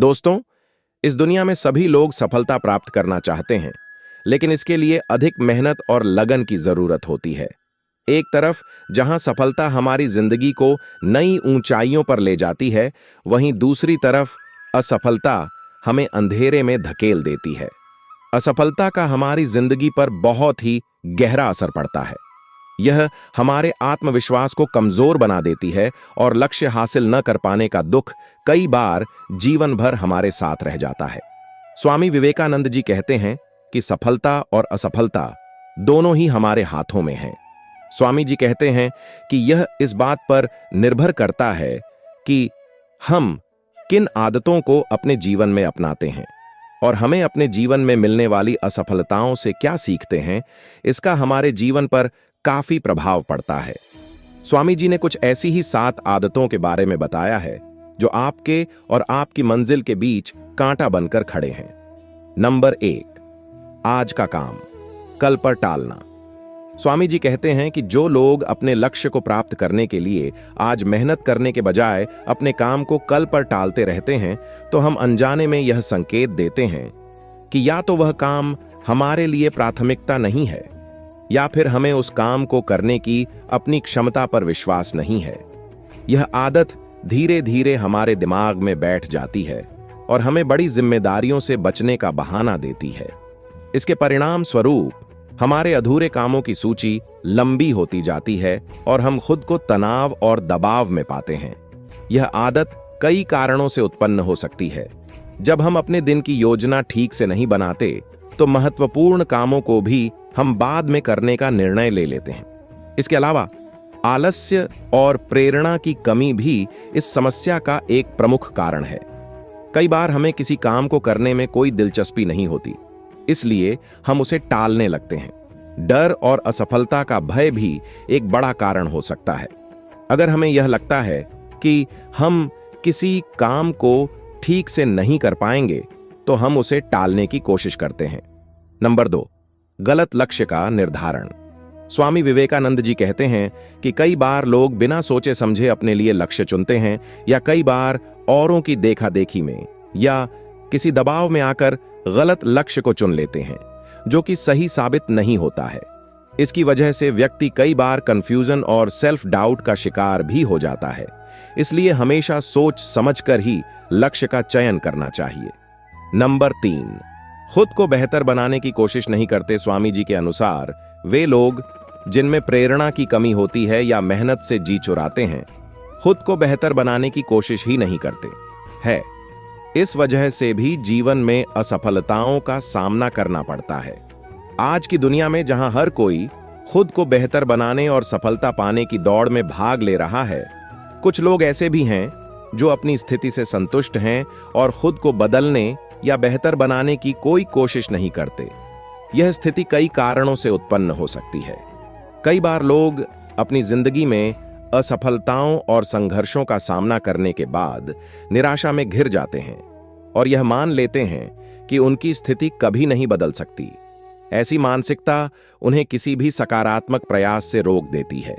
दोस्तों, इस दुनिया में सभी लोग सफलता प्राप्त करना चाहते हैं, लेकिन इसके लिए अधिक मेहनत और लगन की जरूरत होती है। एक तरफ जहां सफलता हमारी जिंदगी को नई ऊंचाइयों पर ले जाती है, वहीं दूसरी तरफ असफलता हमें अंधेरे में धकेल देती है। असफलता का हमारी जिंदगी पर बहुत ही गहरा असर पड़ता है। यह हमारे आत्मविश्वास को कमजोर बना देती है और लक्ष्य हासिल न कर पाने का दुख कई बार जीवन भर हमारे साथ रह जाता है। स्वामी विवेकानंद जी कहते हैं कि सफलता और असफलता दोनों ही हमारे हाथों में हैं। स्वामी जी कहते हैं कि यह इस बात पर निर्भर करता है कि हम किन आदतों को अपने जीवन में अपनाते हैं और हमें अपने जीवन में मिलने वाली असफलताओं से क्या सीखते हैं, इसका हमारे जीवन पर काफी प्रभाव पड़ता है। स्वामी जी ने कुछ ऐसी ही 7 आदतों के बारे में बताया है जो आपके और आपकी मंजिल के बीच कांटा बनकर खड़े हैं। नंबर 1, आज का काम कल पर टालना। स्वामी जी कहते हैं कि जो लोग अपने लक्ष्य को प्राप्त करने के लिए आज मेहनत करने के बजाय अपने काम को कल पर टालते रहते हैं, तो हम अनजाने में यह संकेत देते हैं कि या तो वह काम हमारे लिए प्राथमिकता नहीं है, या फिर हमें उस काम को करने की अपनी क्षमता पर विश्वास नहीं है। यह आदत धीरे धीरे हमारे दिमाग में बैठ जाती है और हमें बड़ी जिम्मेदारियों से बचने का बहाना देती है। इसके परिणाम स्वरूप हमारे अधूरे कामों की सूची लंबी होती जाती है और हम खुद को तनाव और दबाव में पाते हैं। यह आदत कई कारणों से उत्पन्न हो सकती है। जब हम अपने दिन की योजना ठीक से नहीं बनाते, तो महत्वपूर्ण कामों को भी हम बाद में करने का निर्णय ले लेते हैं। इसके अलावा आलस्य और प्रेरणा की कमी भी इस समस्या का एक प्रमुख कारण है। कई बार हमें किसी काम को करने में कोई दिलचस्पी नहीं होती, इसलिए हम उसे टालने लगते हैं। डर और असफलता का भय भी एक बड़ा कारण हो सकता है। अगर हमें यह लगता है कि हम किसी काम को ठीक से नहीं कर पाएंगे, तो हम उसे टालने की कोशिश करते हैं। नंबर 2, गलत लक्ष्य का निर्धारण। स्वामी विवेकानंद जी कहते हैं कि कई बार लोग बिना सोचे समझे अपने लिए लक्ष्य चुनते हैं, या कई बार औरों की देखा देखी में या किसी दबाव में आकर गलत लक्ष्य को चुन लेते हैं, जो कि सही साबित नहीं होता है। इसकी वजह से व्यक्ति कई बार कंफ्यूजन और सेल्फ डाउट का शिकार भी हो जाता है। इसलिए हमेशा सोच समझकर ही लक्ष्य का चयन करना चाहिए। नंबर 3, खुद को बेहतर बनाने की कोशिश नहीं करते। स्वामी जी के अनुसार वे लोग जिनमें प्रेरणा की कमी होती है या मेहनत से जी चुराते हैं, खुद को बेहतर बनाने की कोशिश ही नहीं करते हैं। इस वजह से भी जीवन में असफलताओं का सामना करना पड़ता है। आज की दुनिया में जहां हर कोई खुद को बेहतर बनाने और सफलता पाने की दौड़ में भाग ले रहा है, कुछ लोग ऐसे भी हैं जो अपनी स्थिति से संतुष्ट हैं और खुद को बदलने या बेहतर बनाने की कोई कोशिश नहीं करते। यह स्थिति कई कारणों से उत्पन्न हो सकती है। कई बार लोग अपनी जिंदगी में असफलताओं और संघर्षों का सामना करने के बाद निराशा में घिर जाते हैं और यह मान लेते हैं कि उनकी स्थिति कभी नहीं बदल सकती। ऐसी मानसिकता उन्हें किसी भी सकारात्मक प्रयास से रोक देती है।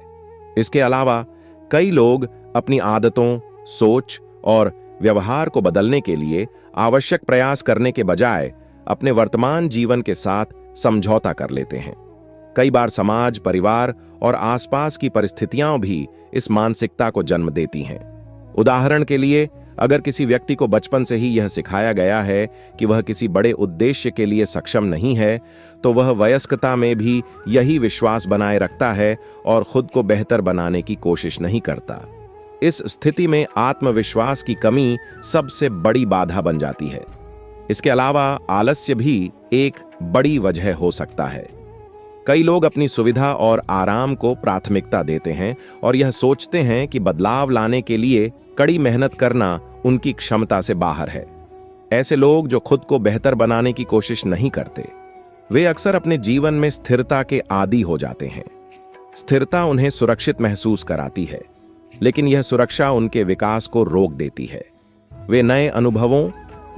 इसके अलावा कई लोग अपनी आदतों, सोच और व्यवहार को बदलने के लिए आवश्यक प्रयास करने के बजाय अपने वर्तमान जीवन के साथ समझौता कर लेते हैं। कई बार समाज, परिवार और आसपास की परिस्थितियां भी इस मानसिकता को जन्म देती हैं। उदाहरण के लिए, अगर किसी व्यक्ति को बचपन से ही यह सिखाया गया है कि वह किसी बड़े उद्देश्य के लिए सक्षम नहीं है, तो वह वयस्कता में भी यही विश्वास बनाए रखता है और खुद को बेहतर बनाने की कोशिश नहीं करता। इस स्थिति में आत्मविश्वास की कमी सबसे बड़ी बाधा बन जाती है। इसके अलावा आलस्य भी एक बड़ी वजह हो सकता है। कई लोग अपनी सुविधा और आराम को प्राथमिकता देते हैं और यह सोचते हैं कि बदलाव लाने के लिए कड़ी मेहनत करना उनकी क्षमता से बाहर है। ऐसे लोग जो खुद को बेहतर बनाने की कोशिश नहीं करते, वे अक्सर अपने जीवन में स्थिरता के आदी हो जाते हैं। स्थिरता उन्हें सुरक्षित महसूस कराती है, लेकिन यह सुरक्षा उनके विकास को रोक देती है। वे नए अनुभवों,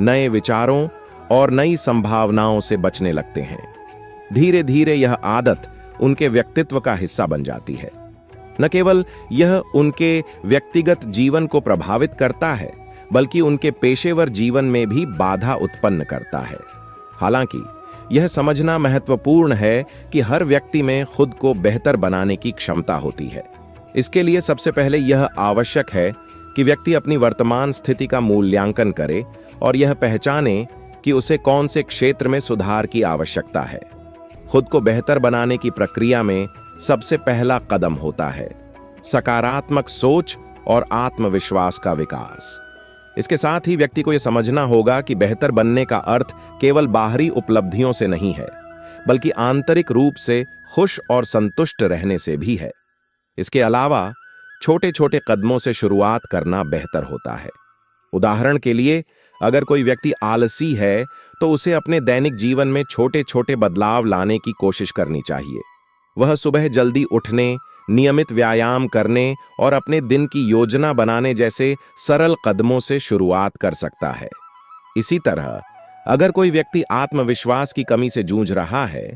नए विचारों और नई संभावनाओं से बचने लगते हैं। धीरे धीरे यह आदत उनके व्यक्तित्व का हिस्सा बन जाती है। न केवल यह उनके व्यक्तिगत जीवन को प्रभावित करता है, बल्कि उनके पेशेवर जीवन में भी बाधा उत्पन्न करता है। हालांकि यह समझना महत्वपूर्ण है कि हर व्यक्ति में खुद को बेहतर बनाने की क्षमता होती है। इसके लिए सबसे पहले यह आवश्यक है कि व्यक्ति अपनी वर्तमान स्थिति का मूल्यांकन करे और यह पहचाने कि उसे कौन से क्षेत्र में सुधार की आवश्यकता है। खुद को बेहतर बनाने की प्रक्रिया में सबसे पहला कदम होता है सकारात्मक सोच और आत्मविश्वास का विकास। इसके साथ ही व्यक्ति को यह समझना होगा कि बेहतर बनने का अर्थ केवल बाहरी उपलब्धियों से नहीं है, बल्कि आंतरिक रूप से खुश और संतुष्ट रहने से भी है। इसके अलावा छोटे छोटे कदमों से शुरुआत करना बेहतर होता है। उदाहरण के लिए, अगर कोई व्यक्ति आलसी है तो उसे अपने दैनिक जीवन में छोटे छोटे बदलाव लाने की कोशिश करनी चाहिए। वह सुबह जल्दी उठने, नियमित व्यायाम करने और अपने दिन की योजना बनाने जैसे सरल कदमों से शुरुआत कर सकता है। इसी तरह अगर कोई व्यक्ति आत्मविश्वास की कमी से जूझ रहा है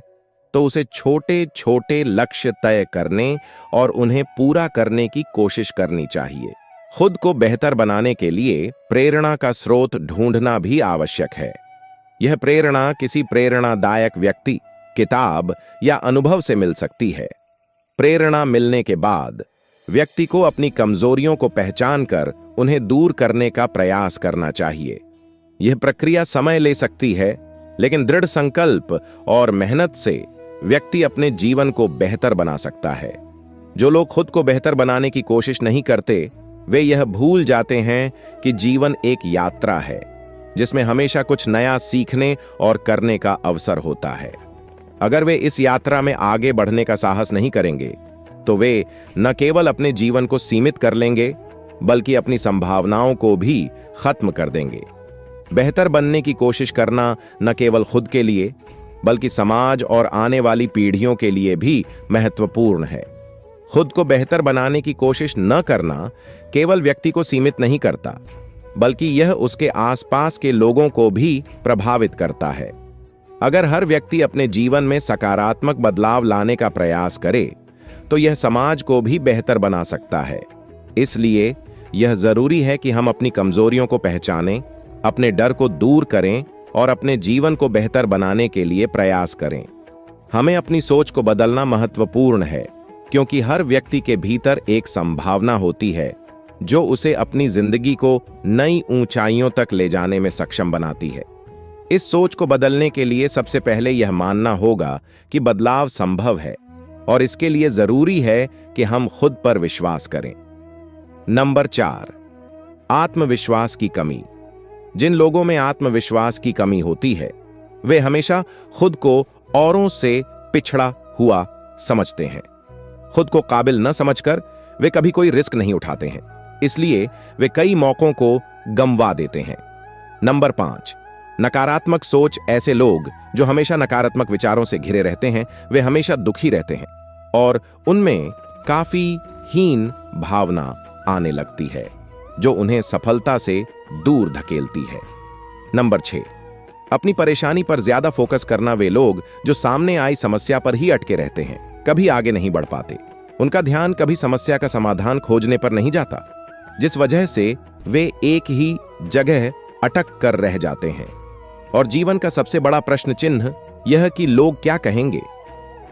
तो उसे छोटे छोटे लक्ष्य तय करने और उन्हें पूरा करने की कोशिश करनी चाहिए। खुद को बेहतर बनाने के लिए प्रेरणा का स्रोत ढूंढना भी आवश्यक है। यह प्रेरणा किसी प्रेरणादायक व्यक्ति, किताब या अनुभव से मिल सकती है। प्रेरणा मिलने के बाद व्यक्ति को अपनी कमजोरियों को पहचानकर उन्हें दूर करने का प्रयास करना चाहिए। यह प्रक्रिया समय ले सकती है, लेकिन दृढ़ संकल्प और मेहनत से व्यक्ति अपने जीवन को बेहतर बना सकता है। जो लोग खुद को बेहतर बनाने की कोशिश नहीं करते, वे यह भूल जाते हैं कि जीवन एक यात्रा है जिसमें हमेशा कुछ नया सीखने और करने का अवसर होता है। अगर वे इस यात्रा में आगे बढ़ने का साहस नहीं करेंगे तो वे न केवल अपने जीवन को सीमित कर लेंगे, बल्कि अपनी संभावनाओं को भी खत्म कर देंगे। बेहतर बनने की कोशिश करना न केवल खुद के लिए, बल्कि समाज और आने वाली पीढ़ियों के लिए भी महत्वपूर्ण है। खुद को बेहतर बनाने की कोशिश न करना केवल व्यक्ति को सीमित नहीं करता, बल्कि यह उसके आसपास के लोगों को भी प्रभावित करता है। अगर हर व्यक्ति अपने जीवन में सकारात्मक बदलाव लाने का प्रयास करे तो यह समाज को भी बेहतर बना सकता है। इसलिए यह जरूरी है कि हम अपनी कमजोरियों को पहचानें, अपने डर को दूर करें और अपने जीवन को बेहतर बनाने के लिए प्रयास करें। हमें अपनी सोच को बदलना महत्वपूर्ण है, क्योंकि हर व्यक्ति के भीतर एक संभावना होती है जो उसे अपनी जिंदगी को नई ऊंचाइयों तक ले जाने में सक्षम बनाती है। इस सोच को बदलने के लिए सबसे पहले यह मानना होगा कि बदलाव संभव है और इसके लिए जरूरी है कि हम खुद पर विश्वास करें। नंबर 4, आत्मविश्वास की कमी। जिन लोगों में आत्मविश्वास की कमी होती है, वे हमेशा खुद को औरों से पिछड़ा हुआ समझते हैं। खुद को काबिल न समझकर वे कभी कोई रिस्क नहीं उठाते हैं, इसलिए वे कई मौकों को गंवा देते हैं। नंबर 5, नकारात्मक सोच। ऐसे लोग जो हमेशा नकारात्मक विचारों से घिरे रहते हैं, वे हमेशा दुखी रहते हैं और उनमें काफी हीन भावना आने लगती है, जो उन्हें सफलता से दूर धकेलती है। नंबर 6, अपनी परेशानी पर ज्यादा फोकस करना। वे लोग जो सामने आई समस्या पर ही अटके रहते हैं, कभी आगे नहीं बढ़ पाते। उनका ध्यान कभी समस्या का समाधान खोजने पर नहीं जाता, जिस वजह से वे एक ही जगह अटक कर रह जाते हैं। और जीवन का सबसे बड़ा प्रश्न चिन्ह यह कि लोग क्या कहेंगे।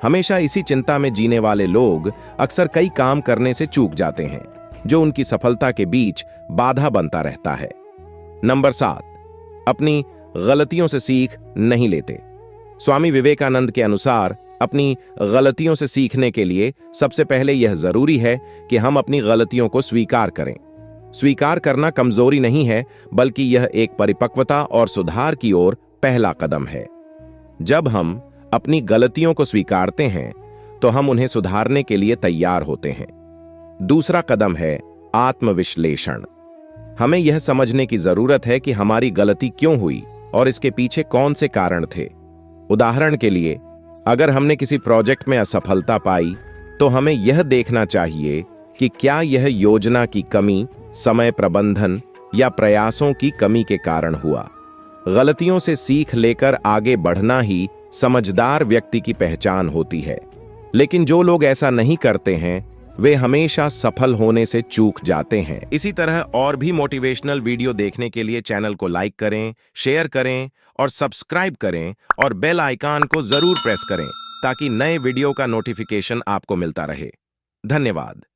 हमेशा इसी चिंता में जीने वाले लोग अक्सर कई काम करने से चूक जाते हैं, जो उनकी सफलता के बीच बाधा बनता रहता है। नंबर 7, अपनी गलतियों से सीख नहीं लेते। स्वामी विवेकानंद के अनुसार अपनी गलतियों से सीखने के लिए सबसे पहले यह जरूरी है कि हम अपनी गलतियों को स्वीकार करें। स्वीकार करना कमजोरी नहीं है, बल्कि यह एक परिपक्वता और सुधार की ओर पहला कदम है। जब हम अपनी गलतियों को स्वीकारते हैं तो हम उन्हें सुधारने के लिए तैयार होते हैं। दूसरा कदम है आत्मविश्लेषण। हमें यह समझने की जरूरत है कि हमारी गलती क्यों हुई और इसके पीछे कौन से कारण थे। उदाहरण के लिए, अगर हमने किसी प्रोजेक्ट में असफलता पाई तो हमें यह देखना चाहिए कि क्या यह योजना की कमी, समय प्रबंधन या प्रयासों की कमी के कारण हुआ। गलतियों से सीख लेकर आगे बढ़ना ही समझदार व्यक्ति की पहचान होती है। लेकिन जो लोग ऐसा नहीं करते हैं, वे हमेशा सफल होने से चूक जाते हैं। इसी तरह और भी मोटिवेशनल वीडियो देखने के लिए चैनल को लाइक करें, शेयर करें और सब्सक्राइब करें और बेल आइकन को जरूर प्रेस करें ताकि नए वीडियो का नोटिफिकेशन आपको मिलता रहे। धन्यवाद।